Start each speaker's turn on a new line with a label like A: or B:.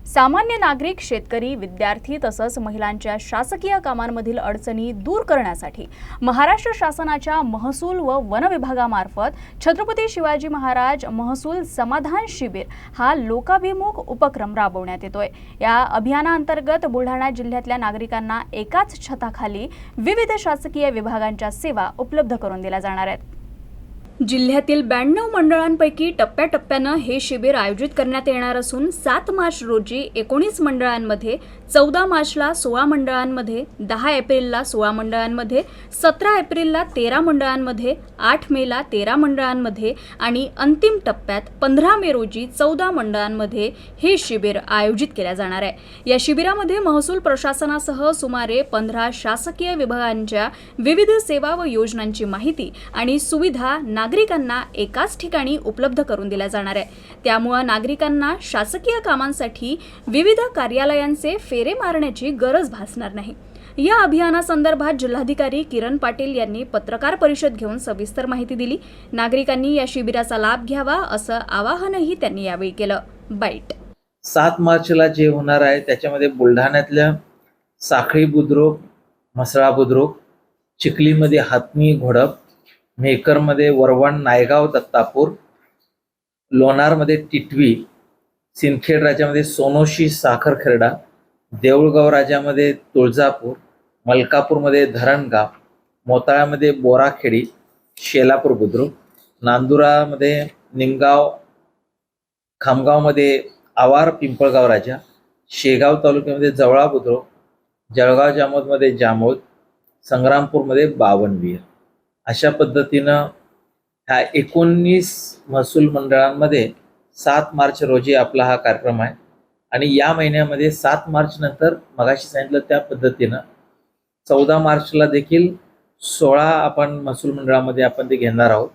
A: सामान्य नागरिक, शेतकरी, विद्यार्थी तसंच महिलांच्या शासकीय कामांमधील अडचणी दूर करण्यासाठी महाराष्ट्र शासनाच्या महसूल व वन विभागामार्फत छत्रपती शिवाजी महाराज महसूल समाधान शिबिर हा लोकाभिमुख उपक्रम राबवण्यात येतोय। या अभियानाअंतर्गत बुलढाणा जिल्ह्यातल्या नागरिकांना एकाच छताखाली विविध शासकीय विभागांच्या सेवा उपलब्ध करून दिल्या जाणार आहेत। जिल्ह्यातील 92 मंडळांपैकी टप्प्याटप्प्यानं हे शिबिर आयोजित करण्यात येणार असून 7 मार्च रोजी 19 मंडळांमध्ये, 14 मार्चला 16 मंडळांमध्ये, 10 एप्रिलला 16 मंडळांमध्ये, 17 एप्रिलला 13 मंडळांमध्ये, 8 मेला 13 मंडळांमध्ये आणि अंतिम टप्प्यात 15 मे रोजी 14 मंडळांमध्ये हे शिबिर आयोजित केले जाणार आहे। या शिबिरामध्ये महसूल प्रशासनासह सुमारे 15 शासकीय विभागांच्या विविध सेवा व योजनांची माहिती आणि सुविधा नागरिकांना एकाच ठिकाणी उपलब्ध करून दिल्या जाणार आहे। त्यामुळे नागरिकांना शासकीय कामांसाठी विविध कार्यालयांचे फेरे मारण्याची गरज भासणार नाही। या अभियानासंदर्भात जिल्हाधिकारी किरण पाटील यांनी पत्रकार परिषद घेऊन सविस्तर माहिती दिली। नागरिकांनी या शिबिराचा लाभ घ्यावा असं आवाहनही त्यांनी यावेळी केलं। बाईट
B: 7 मार्चला जे होणार आहे त्याच्यामध्ये बुलढाण्यातल्या साखळी बुद्रुक, म्हसळा बुद्रुक, चिखलीमध्ये हातमी घोडप, मेहकरमध्ये वरवण नायगाव दत्तापूर, लोणारमध्ये टिटवी, सिंदखेड राज्यामध्ये सोनोशी साखर खेरडा, देऊळगाव राज्यामध्ये तुळजापूर, मलकापूरमध्ये धरणगाव, मोताळ्यामध्ये बोराखेडी, शेलापूर बुद्रुक, नांदुरामध्ये निमगाव, खामगावमध्ये आवार पिंपळगाव राजा, शेगाव तालुक्यामध्ये जवळा बुद्रुक, जळगाव जामोदमध्ये जामोद, संग्रामपूरमध्ये बावनवीर। अशा पद्धतीनं ह्या 19 महसूल मंडळांमध्ये 7 मार्च रोजी आपला हा कार्यक्रम आहे आणि या महिन्यामध्ये 7 मार्च नंतर मगाशी सांगितलं त्या पद्धतीनं 14 मार्चला देखील 16 आपण महसूल मंडळामध्ये आपण ते घेणार आहोत।